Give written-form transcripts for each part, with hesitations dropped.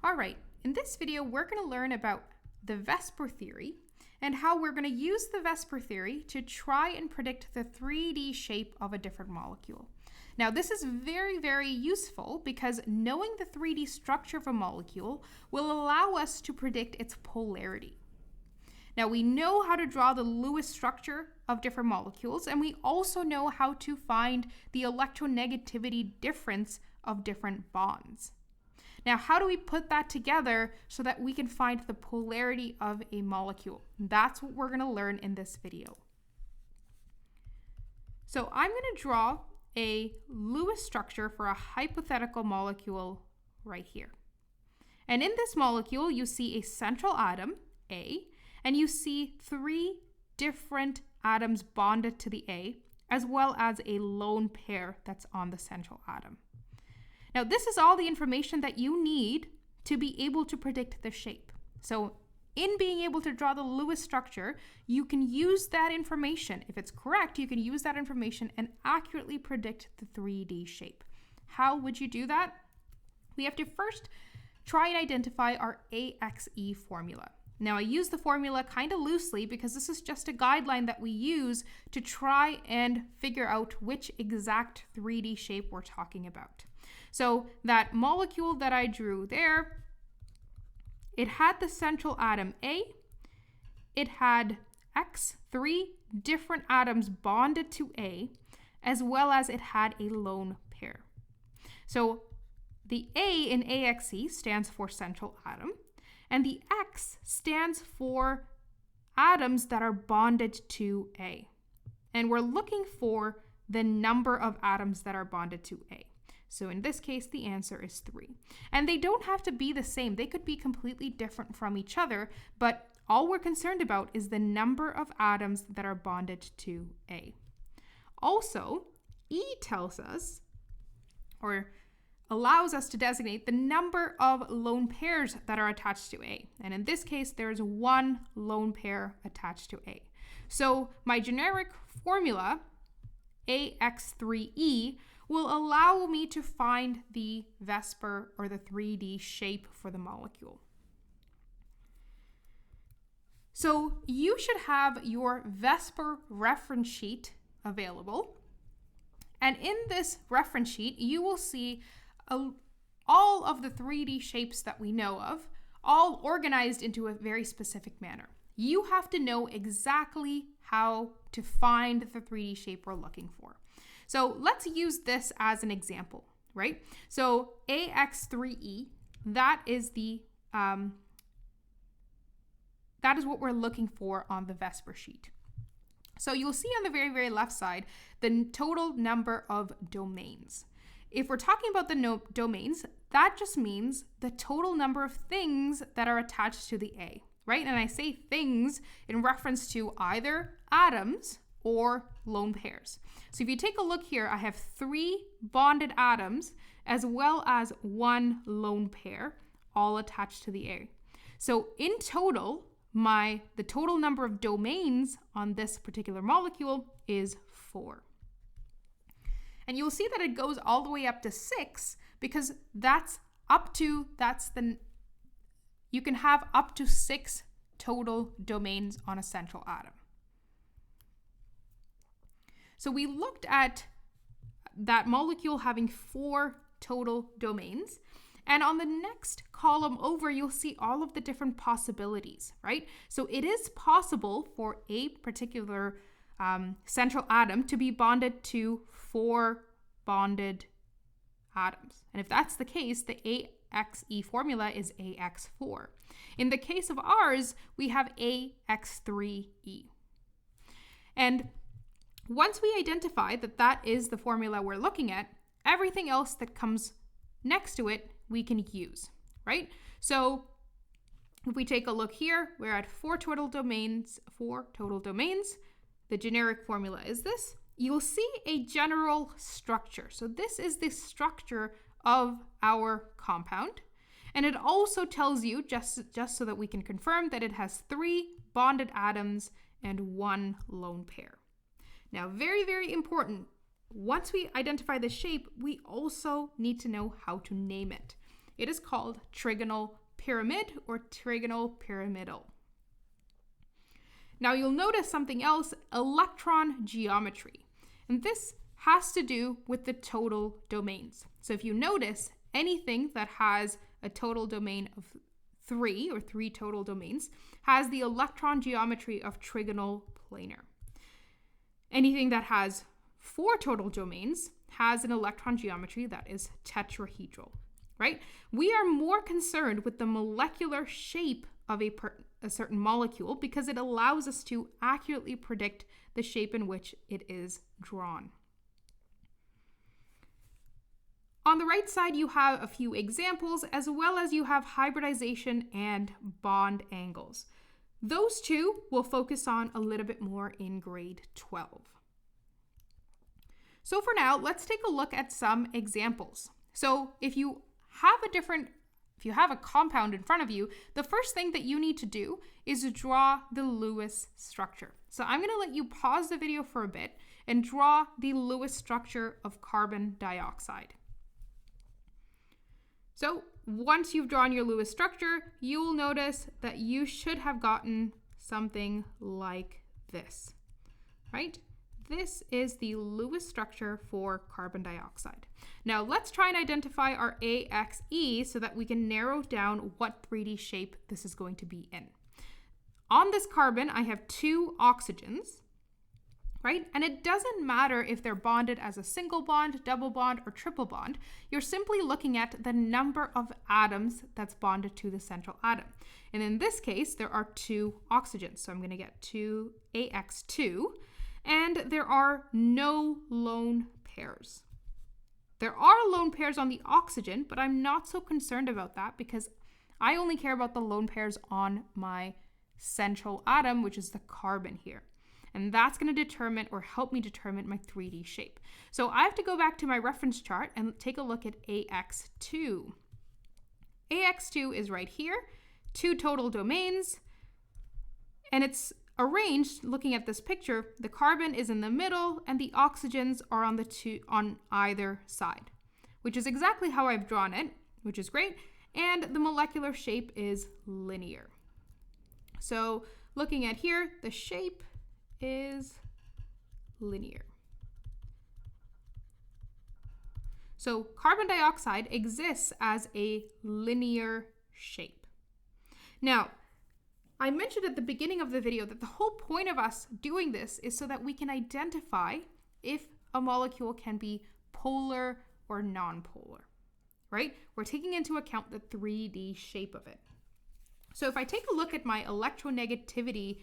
All right, in this video, we're going to learn about the VSEPR theory and how we're going to use the VSEPR theory to try and predict the 3D shape of a different molecule. Now, this is very, very useful because knowing the 3D structure of a molecule will allow us to predict its polarity. Now, we know how to draw the Lewis structure of different molecules, and we also know how to find the electronegativity difference of different bonds. Now, how do we put that together so that we can find the polarity of a molecule? That's what we're going to learn in this video. So I'm going to draw a Lewis structure for a hypothetical molecule right here. And in this molecule, you see a central atom, A, and you see 3 different atoms bonded to the A, as well as a lone pair that's on the central atom. Now, this is all the information that you need to be able to predict the shape. So in being able to draw the Lewis structure, you can use that information. If it's correct, you can use that information and accurately predict the 3D shape. How would you do that? We have to first try and identify our AXE formula. Now, I use the formula kind of loosely because this is just a guideline that we use to try and figure out which exact 3D shape we're talking about. So that molecule that I drew there, it had the central atom A, it had 3 different atoms bonded to A, as well as it had a lone pair. So the A in AXE stands for central atom, and the X stands for atoms that are bonded to A. And we're looking for the number of atoms that are bonded to A. So in this case, the answer is 3. And they don't have to be the same. They could be completely different from each other, but all we're concerned about is the number of atoms that are bonded to A. Also, E tells us, or allows us to designate the number of lone pairs that are attached to A. And in this case, there's 1 lone pair attached to A. So my generic formula, AX3E, will allow me to find the VSEPR or the 3D shape for the molecule. So you should have your VSEPR reference sheet available. And in this reference sheet, you will see all of the 3D shapes that we know of, all organized into a very specific manner. You have to know exactly how to find the 3D shape we're looking for. So let's use this as an example, right? So AX3E, that is what we're looking for on the VSEPR sheet. So you'll see on the very, very left side, the total number of domains. If we're talking about the domains, that just means the total number of things that are attached to the A, right? And I say things in reference to either atoms or lone pairs. So if you take a look here, I have 3 bonded atoms as well as 1 lone pair, all attached to the A. So in total, the total number of domains on this particular molecule is 4. And you'll see that it goes all the way up to 6 because you can have up to 6 total domains on a central atom. So we looked at that molecule having 4 total domains. And on the next column over, you'll see all of the different possibilities, right? So it is possible for a particular central atom to be bonded to 4 bonded atoms. And if that's the case, the AXE formula is AX4. In the case of ours, we have AX3E. And once we identify that that is the formula we're looking at, everything else that comes next to it, we can use, right? So if we take a look here, we're at 4 total domains. The generic formula is this. You'll see a general structure. So this is the structure of our compound. And it also tells you, just so that we can confirm, that it has 3 bonded atoms and 1 lone pair. Now, very, very important, once we identify the shape, we also need to know how to name it. It is called trigonal pyramid or trigonal pyramidal. Now you'll notice something else, electron geometry. And this has to do with the total domains. So if you notice, anything that has a total domain of 3 or 3 total domains has the electron geometry of trigonal planar. Anything that has 4 total domains has an electron geometry that is tetrahedral, right? We are more concerned with the molecular shape of a certain molecule because it allows us to accurately predict the shape in which it is drawn. On the right side, you have a few examples, as well as you have hybridization and bond angles. Those two we'll focus on a little bit more in grade 12. So for now, let's take a look at some examples. So if you have a compound in front of you, the first thing that you need to do is draw the Lewis structure. So I'm going to let you pause the video for a bit and draw the Lewis structure of carbon dioxide. So once you've drawn your Lewis structure, you'll notice that you should have gotten something like this, right? This is the Lewis structure for carbon dioxide. Now let's try and identify our AXE so that we can narrow down what 3D shape this is going to be in. On this carbon, I have 2 oxygens, right? And it doesn't matter if they're bonded as a single bond, double bond, or triple bond. You're simply looking at the number of atoms that's bonded to the central atom. And in this case, there are 2 oxygens. So I'm going to get 2 AX2, and there are no lone pairs. There are lone pairs on the oxygen, but I'm not so concerned about that because I only care about the lone pairs on my central atom, which is the carbon here. And that's going to determine or help me determine my 3D shape. So I have to go back to my reference chart and take a look at AX2. AX2 is right here, 2 total domains, and it's arranged, looking at this picture, the carbon is in the middle and the oxygens are on either side, which is exactly how I've drawn it, which is great. And the molecular shape is linear. So looking at here, the shape is linear. So carbon dioxide exists as a linear shape. Now, I mentioned at the beginning of the video that the whole point of us doing this is so that we can identify if a molecule can be polar or non-polar, right? We're taking into account the 3D shape of it. So if I take a look at my electronegativity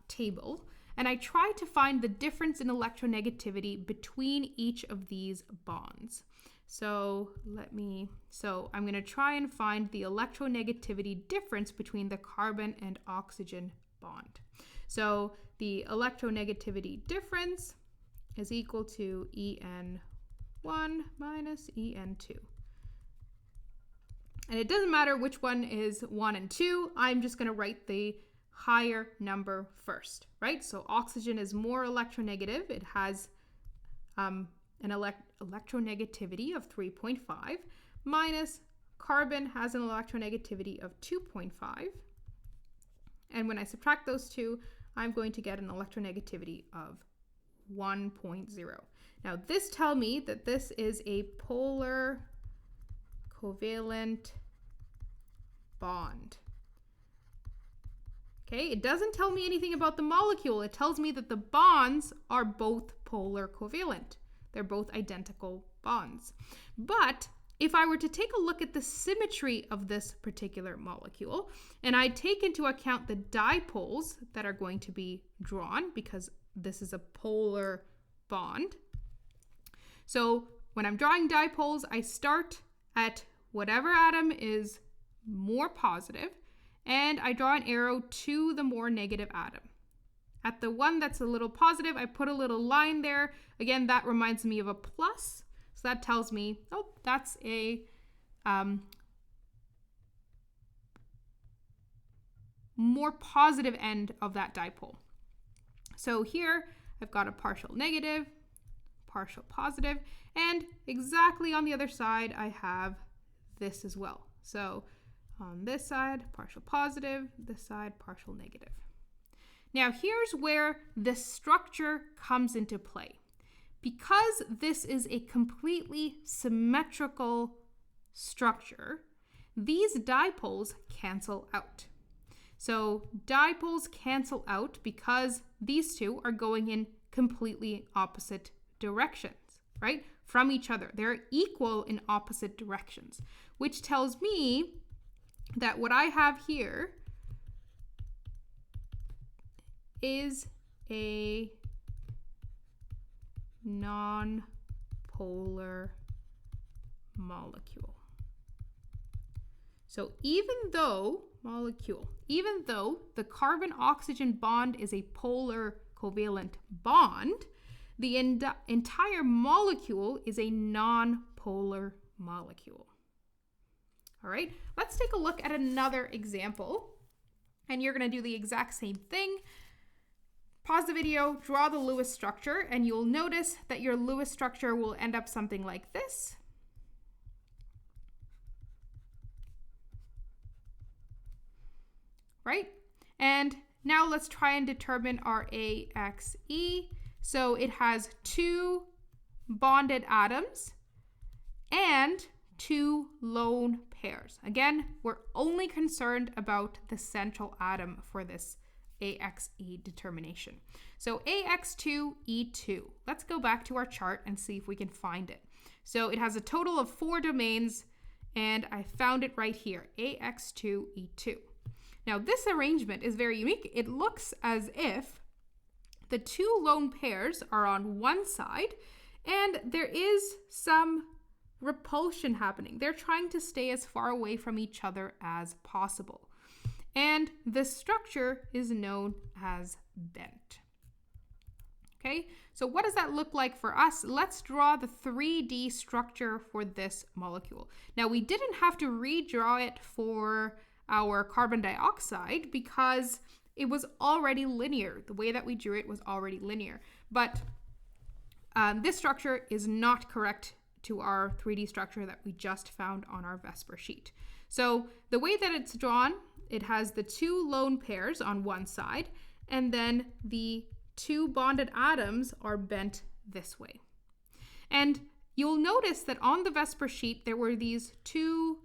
table, and I try to find the difference in electronegativity between each of these bonds. So I'm going to try and find the electronegativity difference between the carbon and oxygen bond. So the electronegativity difference is equal to En1 minus En2. And it doesn't matter which one is 1 and 2, I'm just going to write the higher number first, right? So oxygen is more electronegative. It has an electronegativity of 3.5 minus carbon has an electronegativity of 2.5. And when I subtract those two, I'm going to get an electronegativity of 1.0. Now this tells me that this is a polar covalent bond. Okay, it doesn't tell me anything about the molecule. It tells me that the bonds are both polar covalent. They're both identical bonds. But if I were to take a look at the symmetry of this particular molecule, and I take into account the dipoles that are going to be drawn, because this is a polar bond. So when I'm drawing dipoles, I start at whatever atom is more positive, and I draw an arrow to the more negative atom. At the one that's a little positive, I put a little line there. Again, that reminds me of a plus. So that tells me, oh, that's a more positive end of that dipole. So here I've got a partial negative, partial positive, and exactly on the other side I have this as well. So on this side, partial positive, this side, partial negative. Now here's where the structure comes into play. Because this is a completely symmetrical structure, these dipoles cancel out. So dipoles cancel out because these two are going in completely opposite directions, right? From each other. They're equal in opposite directions, which tells me that what I have here is a non-polar molecule. So even though the carbon-oxygen bond is a polar covalent bond, the entire molecule is a non-polar molecule. All right, let's take a look at another example. And you're going to do the exact same thing. Pause the video, draw the Lewis structure, and you'll notice that your Lewis structure will end up something like this. Right? And now let's try and determine our AXE. So it has 2 bonded atoms and 2 lone pairs. Again, we're only concerned about the central atom for this AXE determination. So AX2E2. Let's go back to our chart and see if we can find it. So it has a total of 4 domains, and I found it right here, AX2E2. Now this arrangement is very unique. It looks as if the 2 lone pairs are on one side, and there is some repulsion happening. They're trying to stay as far away from each other as possible. And the structure is known as bent. Okay, so what does that look like for us? Let's draw the 3D structure for this molecule. Now we didn't have to redraw it for our carbon dioxide because it was already linear. The way that we drew it was already linear. But this structure is not correct to our 3D structure that we just found on our VSEPR sheet. So the way that it's drawn, it has the 2 lone pairs on one side, and then the 2 bonded atoms are bent this way. And you'll notice that on the VSEPR sheet, there were these 2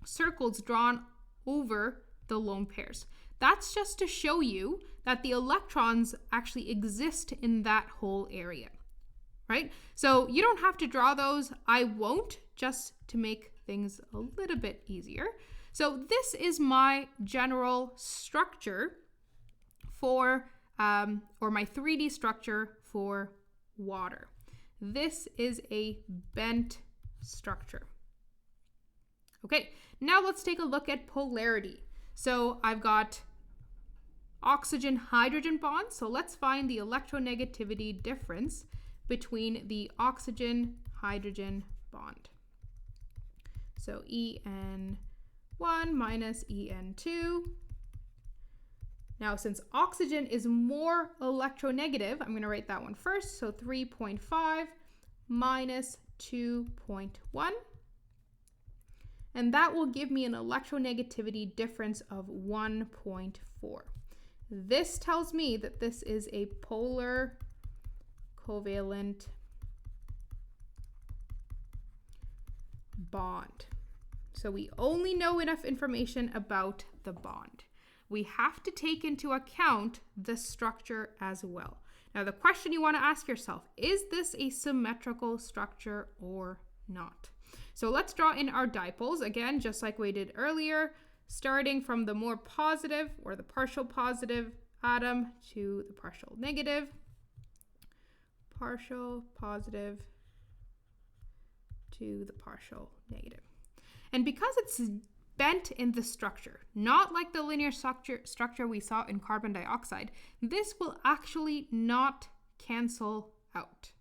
circles drawn over the lone pairs. That's just to show you that the electrons actually exist in that whole area, right? So you don't have to draw those. I won't, just to make things a little bit easier. So this is my general structure for, or my 3D structure for water. This is a bent structure. Okay, now let's take a look at polarity. So I've got oxygen-hydrogen bonds. So let's find the electronegativity difference between the oxygen-hydrogen bond. So En1 minus En2. Now, since oxygen is more electronegative, I'm going to write that one first. So 3.5 minus 2.1. And that will give me an electronegativity difference of 1.4. This tells me that this is a polar covalent bond. So we only know enough information about the bond. We have to take into account the structure as well. Now the question you want to ask yourself, is this a symmetrical structure or not? So let's draw in our dipoles, again, just like we did earlier, starting from the more positive or the partial positive atom to the partial negative, partial positive to the partial negative. And because it's bent in the structure, not like the linear structure we saw in carbon dioxide, this will actually not cancel out.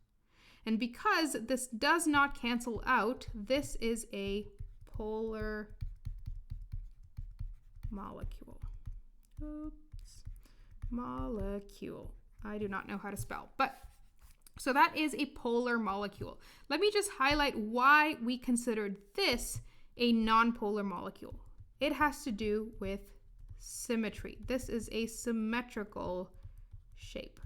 And because this does not cancel out, this is a polar molecule. Oops. Molecule. I do not know how to spell, but so that is a polar molecule. Let me just highlight why we considered this a nonpolar molecule? It has to do with symmetry. This is a symmetrical shape.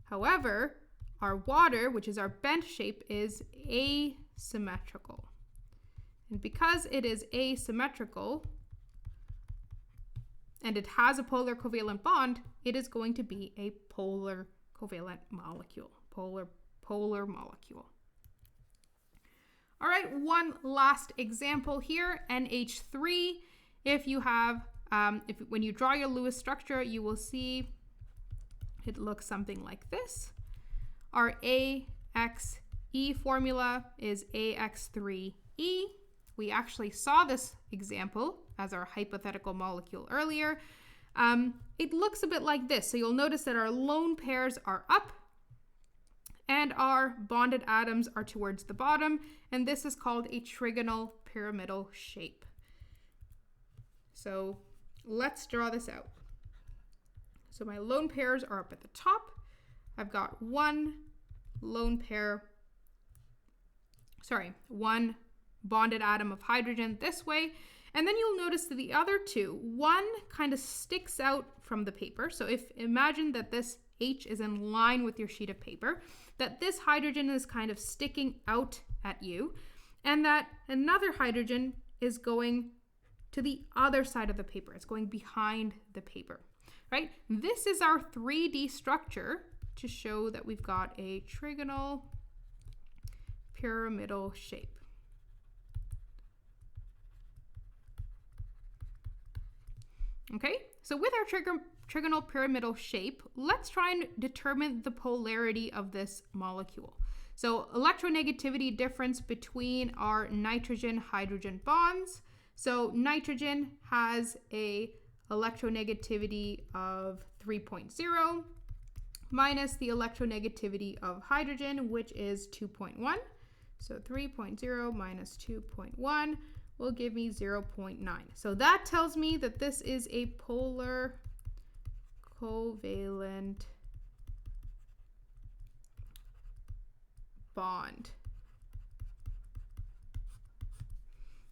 However, our water, which is our bent shape, is asymmetrical. And because it is asymmetrical and it has a polar covalent bond, it is going to be a polar covalent molecule. Polar molecule. All right, one last example here, NH3. If you have, when you draw your Lewis structure, you will see it looks something like this. Our AXE formula is AX3E. We actually saw this example as our hypothetical molecule earlier. It looks a bit like this. So you'll notice that our lone pairs are up and our bonded atoms are towards the bottom, and this is called a trigonal pyramidal shape. So let's draw this out. So my lone pairs are up at the top. I've got one bonded atom of hydrogen this way, and then you'll notice that the other two, one kind of sticks out from the paper. So imagine that this H is in line with your sheet of paper, that this hydrogen is kind of sticking out at you, and that another hydrogen is going to the other side of the paper. It's going behind the paper, right? This is our 3D structure to show that we've got a trigonal pyramidal shape. Okay, so with our trigonal pyramidal shape, let's try and determine the polarity of this molecule. So electronegativity difference between our nitrogen-hydrogen bonds. So nitrogen has a electronegativity of 3.0 minus the electronegativity of hydrogen, which is 2.1. So 3.0 minus 2.1 will give me 0.9. So that tells me that this is a polar covalent bond.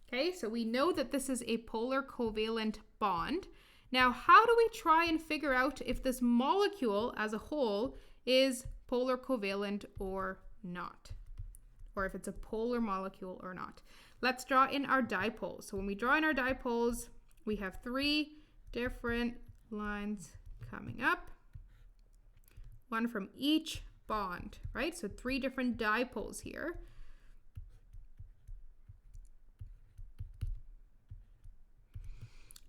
Okay, so we know that this is a polar covalent bond. Now, how do we try and figure out if this molecule as a whole is polar covalent or not? Or if it's a polar molecule or not? Let's draw in our dipoles. So when we draw in our dipoles, we have three different lines coming up, one from each bond, right? So three different dipoles here.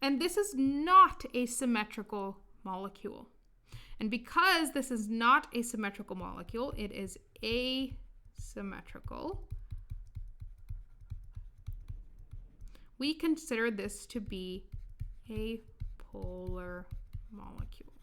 And this is not a symmetrical molecule. And because this is not a symmetrical molecule, it is asymmetrical. We consider this to be a polar molecule.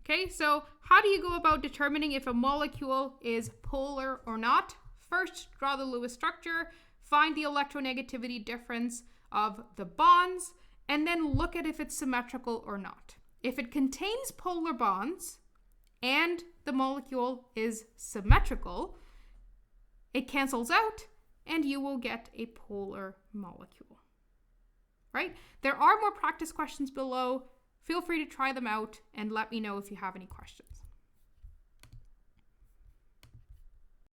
Okay, so how do you go about determining if a molecule is polar or not? First, draw the Lewis structure, find the electronegativity difference of the bonds, and then look at if it's symmetrical or not. If it contains polar bonds and the molecule is symmetrical, it cancels out and you will get a polar molecule, right? There are more practice questions below. Feel free to try them out and let me know if you have any questions.